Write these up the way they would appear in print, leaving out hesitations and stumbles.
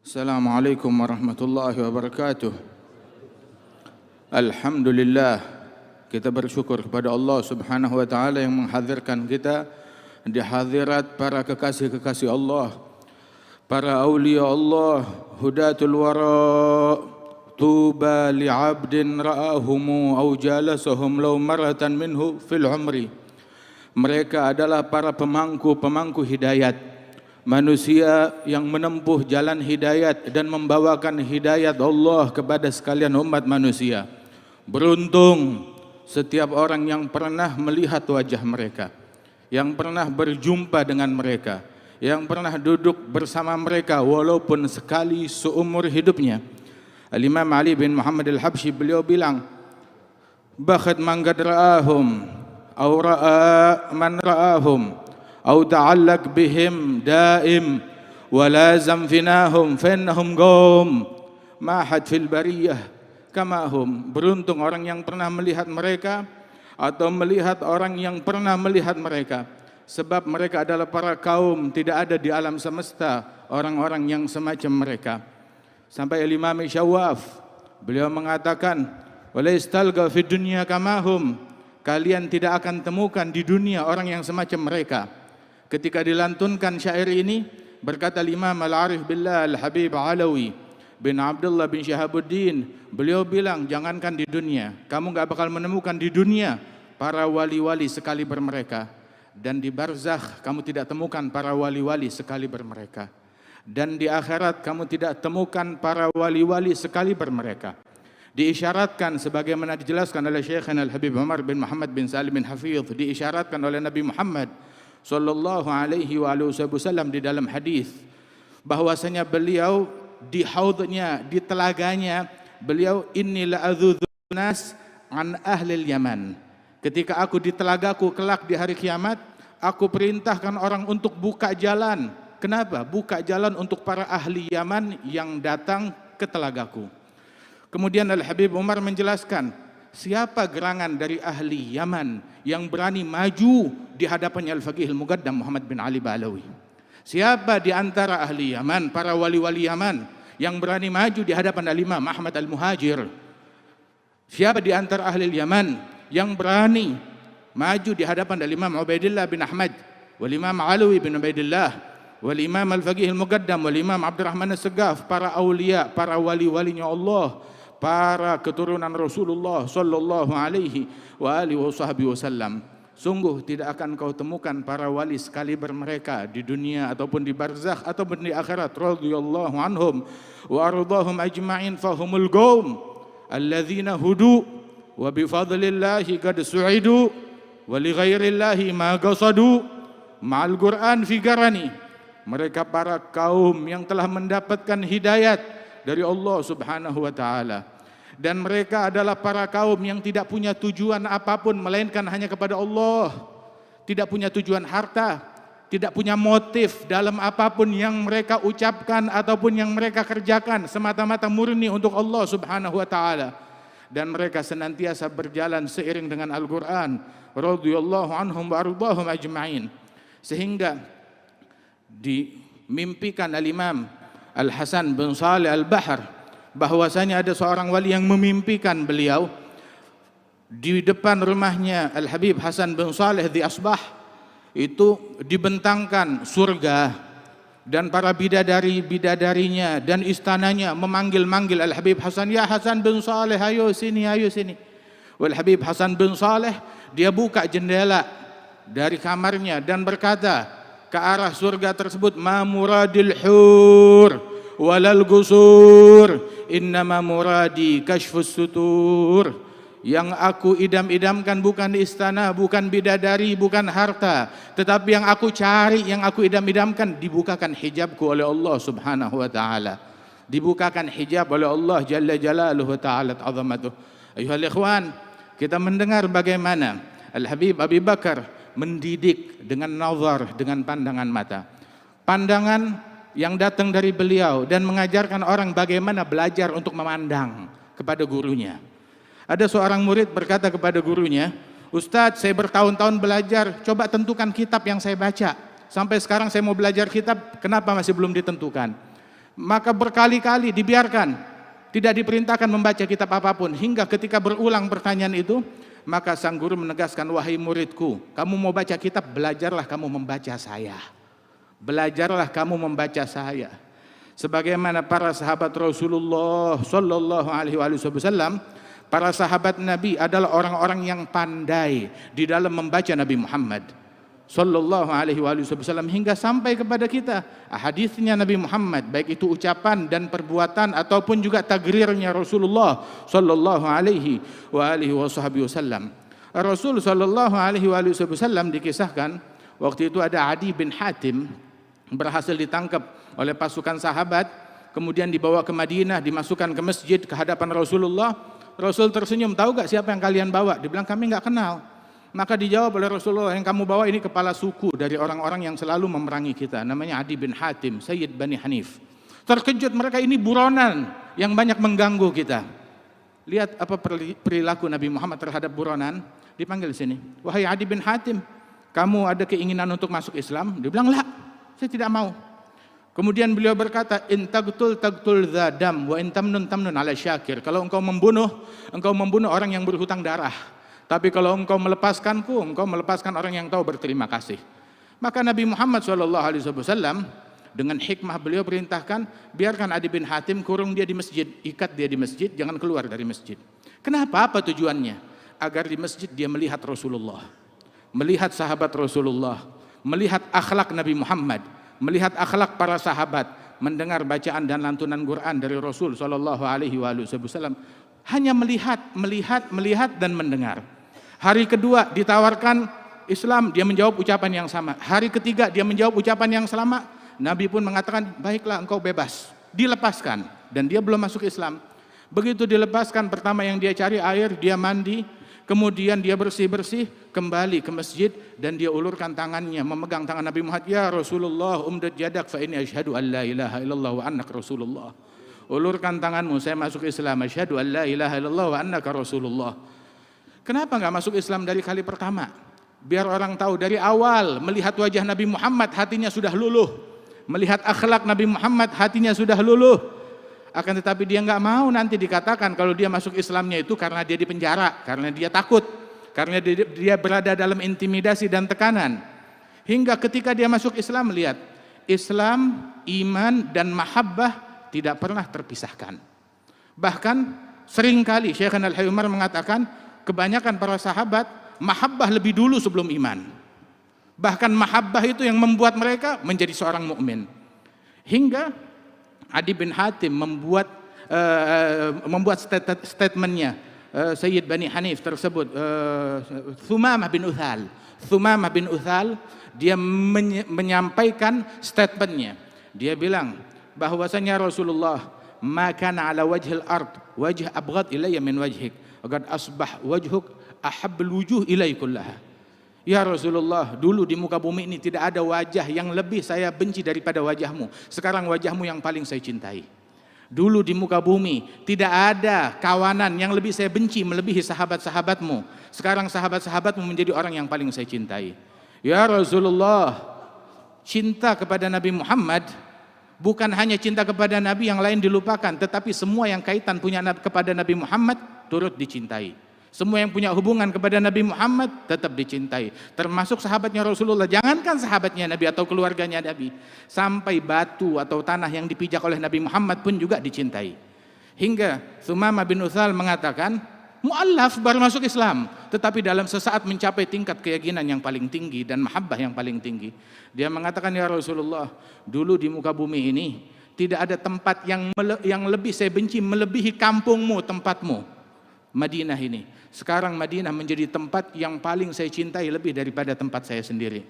Assalamualaikum warahmatullahi wabarakatuh. Alhamdulillah, kita bersyukur kepada Allah Subhanahu wa taala yang menghadirkan kita di hadirat para kekasih-kekasih Allah, para aulia Allah, hudatul wara. Tuba li'abdin ra'ahumu aw jalasahum law maratan minhu fil umri. Mereka adalah para pemangku hidayat, manusia yang menempuh jalan hidayat dan membawakan hidayat Allah kepada sekalian umat manusia. Beruntung setiap orang yang pernah melihat wajah mereka, yang pernah berjumpa dengan mereka, yang pernah duduk bersama mereka walaupun sekali seumur hidupnya. Al-Imam Ali bin Muhammad al-Habsyi beliau bilang, "Bakhat man qad ra'ahum aw ra'a man ra'ahum aw ta'allaq bihim daim wa lazam finahum fannahum qaum mahad fil bariyah kama hum." Beruntung orang yang pernah melihat mereka atau melihat orang yang pernah melihat mereka, sebab mereka adalah para kaum, tidak ada di alam semesta orang-orang yang semacam mereka. Sampai Imam Syawaf beliau mengatakan, "Walaistalga fid dunya kamahum." Kalian tidak akan temukan di dunia orang yang semacam mereka. Ketika dilantunkan syair ini, berkata Imam Al-Arif Billah Al-Habib Alawi bin Abdullah bin Syahabuddin, beliau bilang, jangankan di dunia, kamu enggak bakal menemukan di dunia para wali-wali sekaliber mereka, dan di barzakh kamu tidak temukan para wali-wali sekaliber mereka, dan di akhirat kamu tidak temukan para wali-wali sekaliber mereka. Diisyaratkan sebagaimana dijelaskan oleh Syekhana Al-Habib Umar bin Muhammad bin Salim bin Hafidh, diisyaratkan oleh Nabi Muhammad sallallahu alaihi wasallam di dalam hadis bahwasanya beliau di haudnya, di telaganya beliau, inni la adzudzunas an ahlil Yaman. Ketika aku di telagaku kelak di hari kiamat, aku perintahkan orang untuk buka jalan. Kenapa? Buka jalan untuk para ahli Yaman yang datang ke telagaku. Kemudian Al-Habib Umar menjelaskan, siapa gerangan dari ahli Yaman yang berani maju di hadapannya Al-Faqih Al-Muqaddam Muhammad bin Ali Ba'alawi? Siapa di antara ahli Yaman, para wali-wali Yaman yang berani maju di hadapan Al-Imam Ahmad Al-Muhajir? Siapa di antara ahli Yaman yang berani maju di hadapan Al-Imam Ubaidillah bin Ahmad, wal-Imam Alawi bin Ubaidillah, wal-Imam Al-Faqih Al-Muqaddam, wal-Imam Abdurrahman As-Segaf, para awliya, para wali-walinya Allah, para keturunan Rasulullah sallallahu alaihi wa alihi wasallam. Sungguh tidak akan kau temukan para wali sekaliber mereka di dunia ataupun di barzakh ataupun di akhirat. Radhiyallahu anhum wa ardahum ajma'in fahumul qaum alladzina hudu wa bi fadlillahi qad su'idu wa li ghairillahi ma qasadu ma'al Qur'an fi garani. Mereka para kaum yang telah mendapatkan hidayat dari Allah Subhanahu wa taala, dan mereka adalah para kaum yang tidak punya tujuan apapun melainkan hanya kepada Allah. Tidak punya tujuan harta, tidak punya motif dalam apapun yang mereka ucapkan ataupun yang mereka kerjakan, semata-mata murni untuk Allah Subhanahu wa taala. Dan mereka senantiasa berjalan seiring dengan Al-Qur'an. Radhiyallahu anhum wa ardahum ajma'in. Sehingga dimimpikan Al-Imam Al-Hasan bin Salih Al-Bahr bahwasanya ada seorang wali yang memimpikan beliau di depan rumahnya Al-Habib Hasan bin Salih di Asbah itu dibentangkan surga, dan para bidadarinya dan istananya memanggil-manggil Al-Habib Hasan, ya Hasan bin Salih, ayo sini, ayo sini. Wal Habib Hasan bin Salih dia buka jendela dari kamarnya dan berkata ke arah surga tersebut, ma muradil hur walal gusur innama muradi kashfus sutur. Yang aku idam-idamkan bukan istana, bukan bidadari, bukan harta, tetapi yang aku cari, yang aku idam-idamkan, dibukakan hijabku oleh Allah Subhanahu wa taala. Dibukakan hijab oleh Allah Jalla Jalaluhu ta'ala azamatuh. Ayuhal ikhwan, kita mendengar bagaimana Al-Habib Abi Bakar mendidik dengan nazar, dengan pandangan mata. Pandangan yang datang dari beliau dan mengajarkan orang bagaimana belajar untuk memandang kepada gurunya. Ada seorang murid berkata kepada gurunya, Ustadz, saya bertahun-tahun belajar, coba tentukan kitab yang saya baca. Sampai sekarang saya mau belajar kitab, kenapa masih belum ditentukan? Maka berkali-kali dibiarkan, tidak diperintahkan membaca kitab apapun, hingga ketika berulang pertanyaan itu, maka sang guru menegaskan, wahai muridku, kamu mau baca kitab, belajarlah kamu membaca saya. Belajarlah kamu membaca saya. Sebagaimana para sahabat Rasulullah sallallahu alaihi wasallam, para sahabat Nabi adalah orang-orang yang pandai di dalam membaca Nabi Muhammad sallallahu alaihi wasallam, hingga sampai kepada kita hadisnya Nabi Muhammad, baik itu ucapan dan perbuatan ataupun juga tagrirnya Rasulullah sallallahu alaihi wasallam. Rasul sallallahu alaihi wasallam dikisahkan waktu itu ada Adi bin Hatim berhasil ditangkap oleh pasukan sahabat, kemudian dibawa ke Madinah, dimasukkan ke masjid ke hadapan Rasulullah. Rasul tersenyum, tahu gak siapa yang kalian bawa? Dibilang kami gak kenal. Maka dijawab oleh Rasulullah, yang kamu bawa ini kepala suku dari orang-orang yang selalu memerangi kita, namanya Adi bin Hatim, Sayyid Bani Hanif. Terkejut mereka, ini buronan yang banyak mengganggu kita. Lihat apa perilaku Nabi Muhammad terhadap buronan. Dipanggil sini, wahai Adi bin Hatim, kamu ada keinginan untuk masuk Islam? Dia bilang, lah, saya tidak mau. Kemudian beliau berkata, in taqtul dzadam wa in tamnun ala syakir. Kalau engkau membunuh orang yang berhutang darah. Tapi kalau engkau melepaskanku, engkau melepaskan orang yang tahu berterima kasih. Maka Nabi Muhammad SAW dengan hikmah beliau perintahkan, biarkan Adi bin Hatim, kurung dia di masjid, ikat dia di masjid, jangan keluar dari masjid. Kenapa? Apa tujuannya? Agar di masjid dia melihat Rasulullah, melihat sahabat Rasulullah, melihat akhlak Nabi Muhammad, melihat akhlak para sahabat, mendengar bacaan dan lantunan Quran dari Rasul SAW. Hanya melihat dan mendengar. Hari kedua ditawarkan Islam, dia menjawab ucapan yang sama. Hari ketiga dia menjawab ucapan yang sama. Nabi pun mengatakan, baiklah engkau bebas. Dilepaskan, dan dia belum masuk Islam. Begitu dilepaskan, pertama yang dia cari air, dia mandi. Kemudian dia bersih-bersih, kembali ke masjid, dan dia ulurkan tangannya, memegang tangan Nabi Muhammad. Ya Rasulullah, umdad yadak fa inni asyhadu an la ilaha illallah wa annaka Rasulullah. Ulurkan tanganmu, saya masuk Islam. Asyhadu an la ilaha illallah wa annaka Rasulullah. Kenapa enggak masuk Islam dari kali pertama? Biar orang tahu dari awal, melihat wajah Nabi Muhammad, hatinya sudah luluh. Melihat akhlak Nabi Muhammad, hatinya sudah luluh. Akan tetapi dia enggak mau nanti dikatakan kalau dia masuk Islamnya itu karena dia dipenjara, karena dia takut, karena dia berada dalam intimidasi dan tekanan. Hingga ketika dia masuk Islam, lihat, Islam, iman, dan mahabbah tidak pernah terpisahkan. Bahkan seringkali Syekhana Al-Hayy Umar mengatakan, kebanyakan para sahabat mahabbah lebih dulu sebelum iman. Bahkan mahabbah itu yang membuat mereka menjadi seorang mukmin. Hingga Adi bin Hatim membuat statementnya, Sayyid Bani Hanif tersebut, Thumamah bin Uthal, dia menyampaikan statementnya. Dia bilang bahwasanya Rasulullah, ma kana ala wajhil ard wajh abghad ilayya min wajhik, qad asbah wajhuk ahabbul wujuh ilai kullaha. Ya Rasulullah, dulu di muka bumi ini tidak ada wajah yang lebih saya benci daripada wajahmu. Sekarang wajahmu yang paling saya cintai. Dulu di muka bumi tidak ada kawanan yang lebih saya benci melebihi sahabat-sahabatmu. Sekarang sahabat-sahabatmu menjadi orang yang paling saya cintai. Ya Rasulullah, cinta kepada Nabi Muhammad bukan hanya cinta kepada Nabi yang lain dilupakan, tetapi semua yang kaitan punya kepada Nabi Muhammad turut dicintai. Semua yang punya hubungan kepada Nabi Muhammad tetap dicintai, termasuk sahabatnya Rasulullah. Jangankan sahabatnya Nabi atau keluarganya Nabi, sampai batu atau tanah yang dipijak oleh Nabi Muhammad pun juga dicintai. Hingga Thumamah bin Uthal mengatakan, mu'allaf baru masuk Islam, tetapi dalam sesaat mencapai tingkat keyakinan yang paling tinggi dan mahabbah yang paling tinggi. Dia mengatakan, ya Rasulullah, dulu di muka bumi ini tidak ada tempat yang lebih saya benci melebihi kampungmu, tempatmu, Madinah ini. Sekarang Madinah menjadi tempat yang paling saya cintai lebih daripada tempat saya sendiri.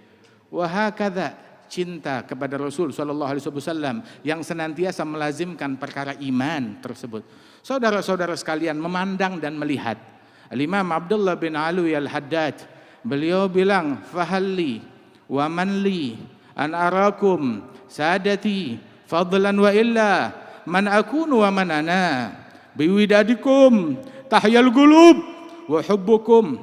Wahakadha, cinta kepada Rasul SAW yang senantiasa melazimkan perkara iman tersebut. Saudara-saudara sekalian, memandang dan melihat. Al-Imam Abdullah bin Alwi Al-Haddad, beliau bilang, fahalli wa manli an arakum sadati fadlan wa illa man akunu wa man ana biwidadikum tahyal gulub wa hubbukum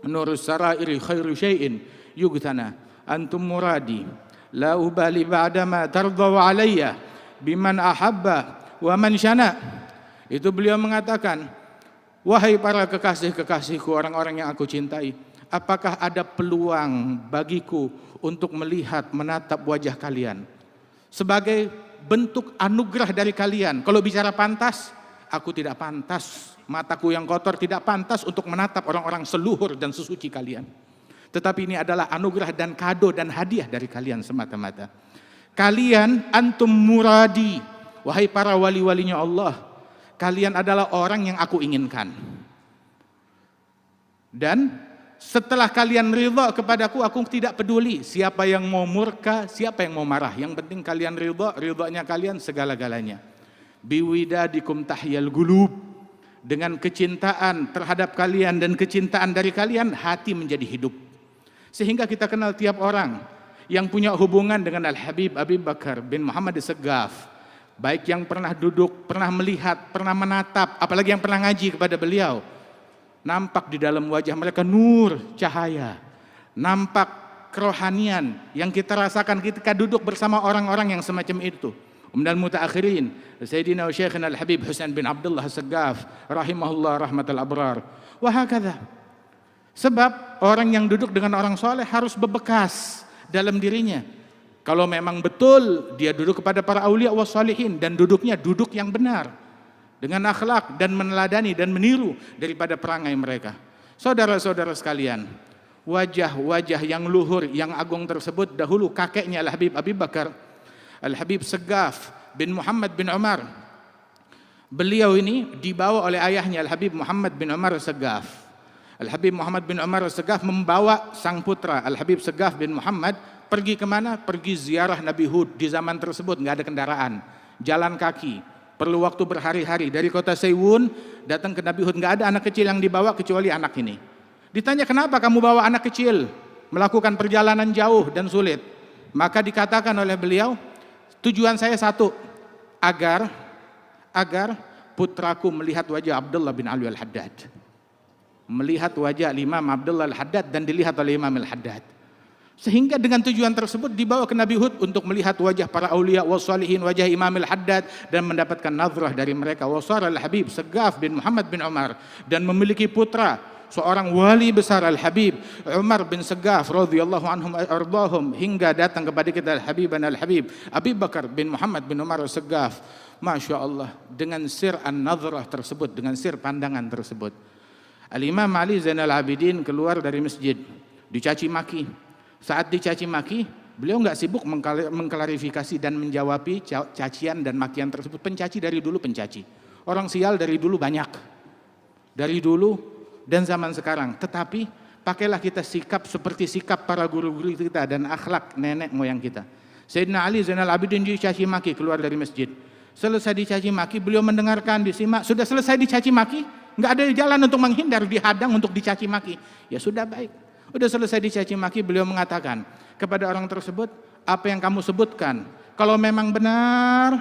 nurus sarairi khairu syai'in yugtana antum muradi la ubali ba'dama tardaw alayya biman ahabba wa man syana. Itu beliau mengatakan, wahai para kekasih-kekasihku, orang-orang yang aku cintai, apakah ada peluang bagiku untuk melihat, menatap wajah kalian sebagai bentuk anugerah dari kalian? Kalau bicara pantas, aku tidak pantas, mataku yang kotor tidak pantas untuk menatap orang-orang seluhur dan sesuci kalian. Tetapi ini adalah anugerah dan kado dan hadiah dari kalian semata-mata. Kalian antum muradi, wahai para wali-walinya Allah, kalian adalah orang yang aku inginkan. Dan setelah kalian ridha kepadaku, aku tidak peduli siapa yang mau murka, siapa yang mau marah. Yang penting kalian ridha, ridhanya kalian segala-galanya. Biwidadikum tahyal gulub, dengan kecintaan terhadap kalian dan kecintaan dari kalian, hati menjadi hidup. Sehingga kita kenal tiap orang yang punya hubungan dengan Al-Habib Abi Bakar bin Muhammad As-Saggaf, baik yang pernah duduk, pernah melihat, pernah menatap, apalagi yang pernah ngaji kepada beliau, nampak di dalam wajah mereka nur, cahaya, nampak kerohanian yang kita rasakan ketika duduk bersama orang-orang yang semacam itu. Umdal mutaakhirin Sayyidina wa Syekhina Al-Habib Husain bin Abdullah As-Saggaf rahimahullah rahmatal abrar. Wa hakadha. Sebab orang yang duduk dengan orang soleh harus bebekas dalam dirinya. Kalau memang betul dia duduk kepada para aulia wa salihin, dan duduknya duduk yang benar dengan akhlak dan meneladani dan meniru daripada perangai mereka. Saudara-saudara sekalian, wajah-wajah yang luhur, yang agung tersebut dahulu kakeknya Al-Habib Abi Bakar, Al-Habib Saggaf bin Muhammad bin Umar. Beliau ini dibawa oleh ayahnya Al-Habib Muhammad bin Umar Saggaf. Al-Habib Muhammad bin Umar Saggaf membawa sang putra Al-Habib Saggaf bin Muhammad pergi kemana? Pergi ziarah Nabi Hud. Di zaman tersebut nggak ada kendaraan, jalan kaki, perlu waktu berhari-hari dari kota Seiwun datang ke Nabi Hud. Nggak ada anak kecil yang dibawa kecuali anak ini. Ditanya, kenapa kamu bawa anak kecil melakukan perjalanan jauh dan sulit? Maka dikatakan oleh beliau, tujuan saya satu, agar putraku melihat wajah Abdullah bin Ali Al-Haddad, melihat wajah Imam Abdullah Al-Haddad dan dilihat oleh Imam Al-Haddad. Sehingga dengan tujuan tersebut dibawa ke Nabi Hud untuk melihat wajah para aulia wa salihin, wajah Imam Al-Haddad, dan mendapatkan nazrah dari mereka. Wasar Al-Habib Saggaf bin Muhammad bin Umar, dan memiliki putra seorang wali besar Al-Habib Umar bin Saggaf radhiyallahu anhum ardahum, hingga datang kepada kita Al-Habib Abi Bakar bin Muhammad bin Umar Saggaf. Masya Allah, dengan sir an-nazrah tersebut, dengan sir pandangan tersebut, Al-Imam Ali Zainal Abidin keluar dari masjid, dicaci maki. Saat dicaci maki, beliau nggak sibuk mengklarifikasi dan menjawabi cacian dan makian tersebut. Pencaci dari dulu pencaci, orang sial dari dulu banyak, dari dulu dan zaman sekarang. Tetapi pakailah kita sikap seperti sikap para guru-guru kita dan akhlak nenek moyang kita. Sayyidina Ali Zainal Abidin dicaci maki, keluar dari masjid. Selesai dicaci maki, beliau mendengarkan, disimak. Sudah selesai dicaci maki, nggak ada jalan untuk menghindar, dihadang untuk dicaci maki. Ya sudah, baik. Udah selesai dicaci maki, beliau mengatakan kepada orang tersebut, apa yang kamu sebutkan, kalau memang benar,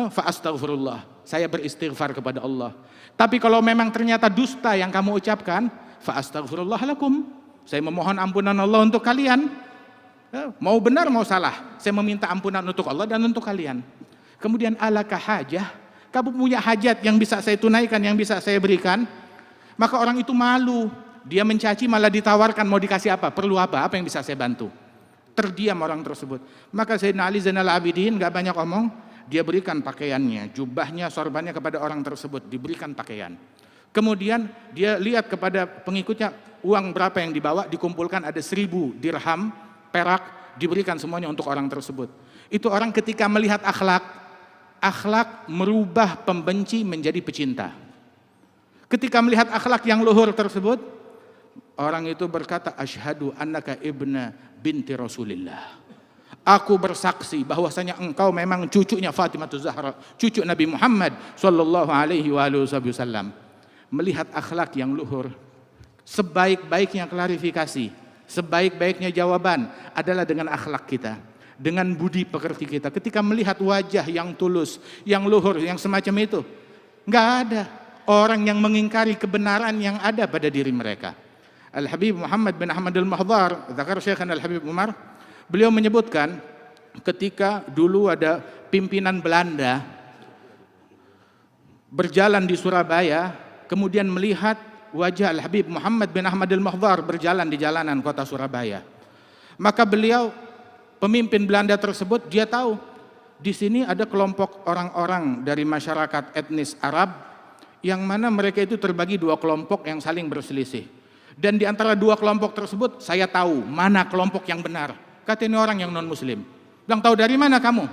fa astaghfirullah, saya beristighfar kepada Allah. Tapi kalau memang ternyata dusta yang kamu ucapkan, fa astaghfirullah lakum, saya memohon ampunan Allah untuk kalian. Mau benar mau salah, saya meminta ampunan untuk Allah dan untuk kalian. Kemudian alaka hajah, kamu punya hajat yang bisa saya tunaikan, yang bisa saya berikan. Maka orang itu malu, dia mencaci malah ditawarkan, mau dikasih apa, perlu apa yang bisa saya bantu. Terdiam orang tersebut. Maka Sayyidina Ali Zainal Abidin gak banyak omong, dia berikan pakaiannya, jubahnya, sorbannya kepada orang tersebut, diberikan pakaian. Kemudian dia lihat kepada pengikutnya, uang berapa yang dibawa, dikumpulkan ada 1000 dirham perak, diberikan semuanya untuk orang tersebut. Itu orang ketika melihat akhlak merubah pembenci menjadi pecinta. Ketika melihat akhlak yang luhur tersebut, orang itu berkata, asyhadu annaka ibna binti Rasulillah. Aku bersaksi bahwasanya engkau memang cucunya Fatimah Zahra, cucu Nabi Muhammad sallallahu alaihi wasallam. Melihat akhlak yang luhur, sebaik-baiknya klarifikasi, sebaik-baiknya jawaban adalah dengan akhlak kita, dengan budi pekerti kita. Ketika melihat wajah yang tulus, yang luhur, yang semacam itu, nggak ada orang yang mengingkari kebenaran yang ada pada diri mereka. Al-Habib Muhammad bin Ahmad Al-Mahdhar, Zakar Syekhana Al-Habib Umar, beliau menyebutkan ketika dulu ada pimpinan Belanda berjalan di Surabaya, kemudian melihat wajah Al-Habib Muhammad bin Ahmad Al-Mahdhar berjalan di jalanan kota Surabaya. Maka beliau, pemimpin Belanda tersebut, dia tahu di sini ada kelompok orang-orang dari masyarakat etnis Arab yang mana mereka itu terbagi dua kelompok yang saling berselisih. Dan di antara dua kelompok tersebut saya tahu mana kelompok yang benar. Kata ini orang yang non-muslim. Bilang, tahu dari mana kamu?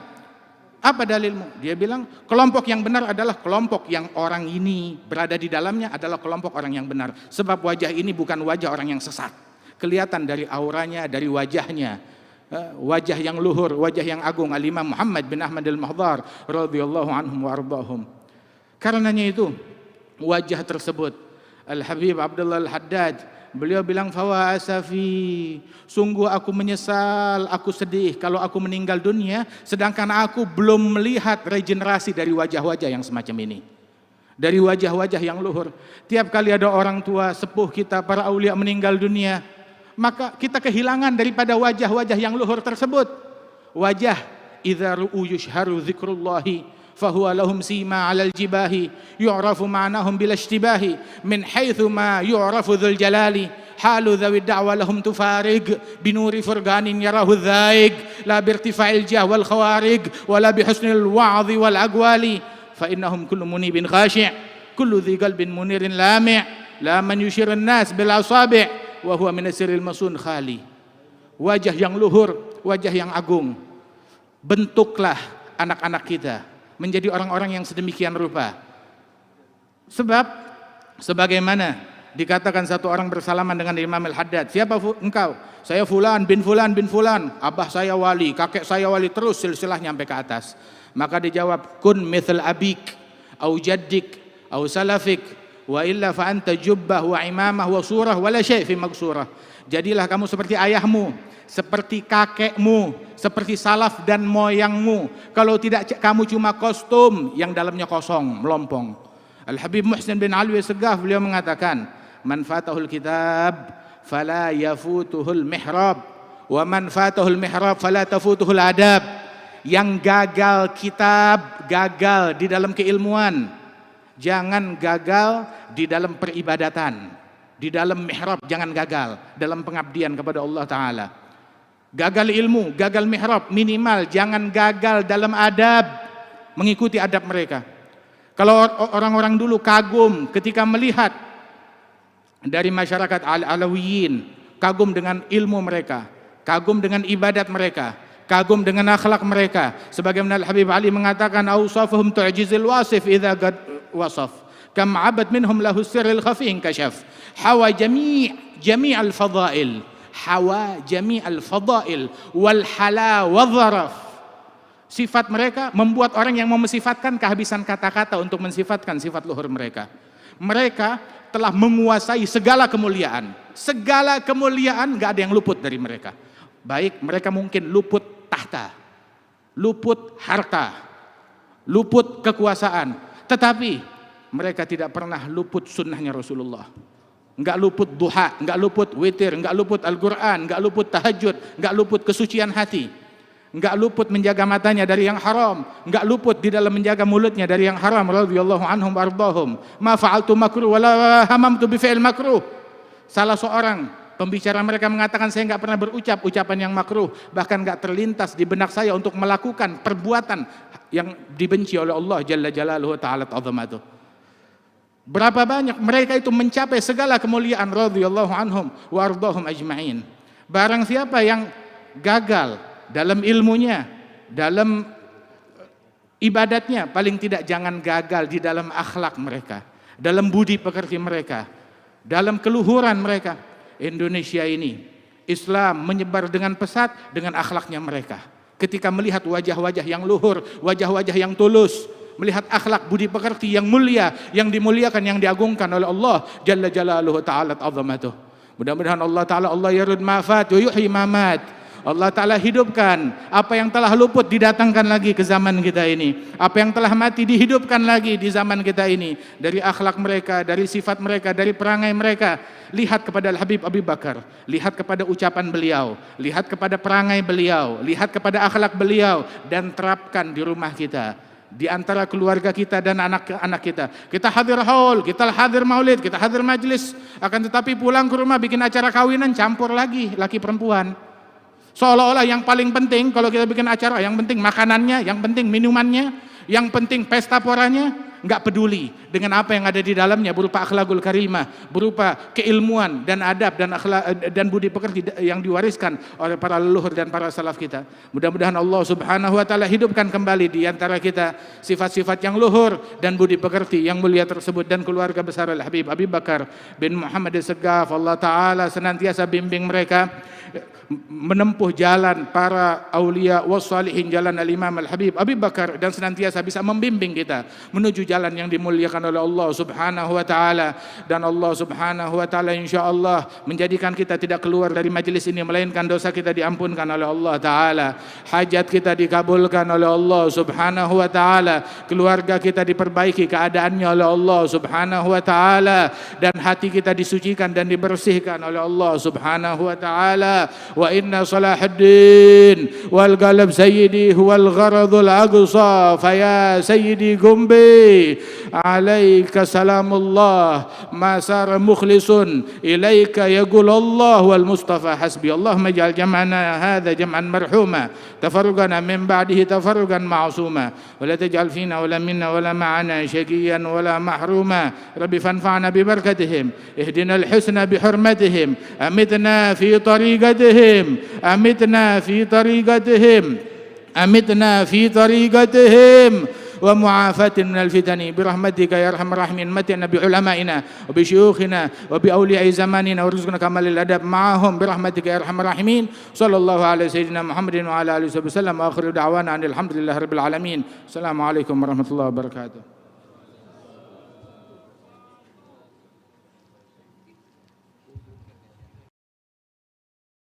Apa dalilmu? Dia bilang, kelompok yang benar adalah kelompok yang orang ini berada di dalamnya adalah kelompok orang yang benar. Sebab wajah ini bukan wajah orang yang sesat. Kelihatan dari auranya, dari wajahnya. Wajah yang luhur, wajah yang agung. Al-Imam Muhammad bin Ahmad Al-Mahdhar radhiyallahu anhum wa ardahum. Karenanya itu, wajah tersebut, Al-Habib Abdullah Al-Haddad, beliau bilang, fawa asafi, sungguh aku menyesal, aku sedih kalau aku meninggal dunia sedangkan aku belum melihat regenerasi dari wajah-wajah yang semacam ini, dari wajah-wajah yang luhur. Tiap kali ada orang tua sepuh kita, para aulia meninggal dunia, maka kita kehilangan daripada wajah-wajah yang luhur tersebut. Wajah idza ru'u yushharu dzikrullahi fahuwa lahum sima 'alal jibahi yu'rafu ma'nahum bil ishtibahi min haitsu ma yu'rafu dzul jalali halu dzawi da'wa lahum tufarig binuri furganin yarahu dzaig la birtifa'il jah wal khawarig wala bihusnil wa'dhi wal aqwali fa innahum kullu munibin khashi' kullu dhi qalbin munirin lami' la man yushirun nas bil asabi' wa huwa min asiril masun khali. Wajah yang luhur, wajah yang agung. Bentuklah anak-anak kita menjadi orang-orang yang sedemikian rupa. Sebab sebagaimana dikatakan satu orang bersalaman dengan Imam Al-Haddad, siapa engkau? Saya fulan bin fulan bin fulan, abah saya wali, kakek saya wali, terus silsilahnya sampai ke atas. Maka dijawab, kun mithl abik au jaddik au salafik wa illa fa anta jubbah wa imamah wa surah wala syai' fi magsurah. Jadilah kamu seperti ayahmu, seperti kakekmu, seperti salaf dan moyangmu. Kalau tidak, kamu cuma kostum yang dalamnya kosong, melompong. Al-Habib Muhsin bin Alwi Segaf beliau mengatakan, man fatahul kitab fala yafutuhul mihrab wa man fatahul mihrab fala tafutuhul adab. Yang gagal kitab, gagal di dalam keilmuan. Jangan gagal di dalam peribadatan. Di dalam mihrab jangan gagal dalam pengabdian kepada Allah Ta'ala. Gagal ilmu, gagal mihrab, minimal jangan gagal dalam adab, mengikuti adab mereka. Kalau orang-orang dulu kagum ketika melihat dari masyarakat Alawiyin, kagum dengan ilmu mereka, kagum dengan ibadat mereka, kagum dengan akhlak mereka. Sebagaimana Al-Habib Ali mengatakan, awsafuhum tu'jizil wasif idza qad wasaf, kam abad minhum lahu sirril khafi inkashaf, hawa jami' al-fadail, hawa jami' al-fadail wal hala wa dharaf. Sifat mereka membuat orang yang mau mensifatkan kehabisan kata-kata untuk mensifatkan sifat luhur mereka. Mereka telah menguasai segala kemuliaan. Segala kemuliaan gak ada yang luput dari mereka. Baik, mereka mungkin luput tahta, luput harta, luput kekuasaan, tetapi mereka tidak pernah luput sunnahnya Rasulullah. Enggak luput duha, enggak luput witir, enggak luput Al-Quran, enggak luput tahajud, enggak luput kesucian hati, enggak luput menjaga matanya dari yang haram, enggak luput di dalam menjaga mulutnya dari yang haram. Radhiyallahu anhum wardahum. Ma fa'altu makruh wala hamamtu bi fi'il makruh. Salah seorang pembicara mereka mengatakan, saya enggak pernah berucap ucapan yang makruh, bahkan enggak terlintas di benak saya untuk melakukan perbuatan yang dibenci oleh Allah Jalla Jalaluhu Ta'ala Ta'zamatuh. Berapa banyak mereka itu mencapai segala kemuliaan radhiyallahu anhum wa ardahum ajma'in. Barang siapa yang gagal dalam ilmunya, dalam ibadatnya, paling tidak jangan gagal di dalam akhlak mereka, dalam budi pekerti mereka, dalam keluhuran mereka. Indonesia ini Islam menyebar dengan pesat dengan akhlaknya mereka. Ketika melihat wajah-wajah yang luhur, wajah-wajah yang tulus, melihat akhlak budi pekerti yang mulia, yang dimuliakan, yang diagungkan oleh Allah Jalla Jalaluhu Ta'ala Ta'zamatuh. Mudah-mudahan Allah Ta'ala, Allah yarud ma'fat wa yuhyi mamat. Allah Ta'ala hidupkan. Apa yang telah luput didatangkan lagi ke zaman kita ini. Apa yang telah mati dihidupkan lagi di zaman kita ini. Dari akhlak mereka, dari sifat mereka, dari perangai mereka. Lihat kepada Al-Habib Abu Bakar. Lihat kepada ucapan beliau. Lihat kepada perangai beliau. Lihat kepada akhlak beliau. Dan terapkan di rumah kita, di antara keluarga kita dan anak-anak kita. Kita hadir haul, kita hadir maulid, kita hadir majlis. Akan tetapi pulang ke rumah bikin acara kawinan, campur lagi laki perempuan. Seolah-olah yang paling penting kalau kita bikin acara, yang penting makanannya, yang penting minumannya, yang penting pesta poranya. Enggak peduli dengan apa yang ada di dalamnya berupa akhlakul karimah, berupa keilmuan dan adab dan akhlak dan budi pekerti yang diwariskan oleh para leluhur dan para salaf kita. Mudah-mudahan Allah Subhanahu wa taala hidupkan kembali di antara kita sifat-sifat yang luhur dan budi pekerti yang mulia tersebut, dan keluarga besar Al-Habib Abu Bakar bin Muhammad As-Saggaf. Allah taala senantiasa bimbing mereka menempuh jalan para aulia wassalihin, jalan Al-Imam Al-Habib Abu Bakar, dan senantiasa bisa membimbing kita menuju jalan yang dimuliakan oleh Allah Subhanahu wa taala. Dan Allah Subhanahu wa taala insyaallah menjadikan kita tidak keluar dari majelis ini melainkan dosa kita diampunkan oleh Allah taala, hajat kita dikabulkan oleh Allah Subhanahu wa taala, keluarga kita diperbaiki keadaannya oleh Allah Subhanahu wa taala, dan hati kita disucikan dan dibersihkan oleh Allah Subhanahu wa taala. Wa inna salahuddin wal qalb sayyidi huwal gharadul aqsa faya sayyidi gumbi alaika salamullah ma sar mukhlisun ilaika yaqul Allah wal mustafa hasbi. Allahumma ij'al jam'ana hadha jam'an marhuma tafarruqana min ba'dihi tafarruqan ma'suma wa la taj'al fina wa la minna wa la ma'ana shaqiyan wa la mahruma. Rabbi fanfa'na bi barakatihim ihdina al husna bi hurmatihim amitna fi tariqatihim amitna fi tariqatihim amitna fi tariqatihim wa mu'afatin minal fitani birahmatika ya arhamar rahimin. Matina bi ulama'ina wa bi syuyukhina wa bi awliya'i zamanina warzuqna kamalil adab ma'ahum birahmatika ya arhamar rahimin. Sallallahu alaihi sayyidina Muhammadin wa ala alihi wasallam wa akhiru da'wana alhamdulillahi rabbil alamin. Assalamualaikum warahmatullahi wabarakatuh.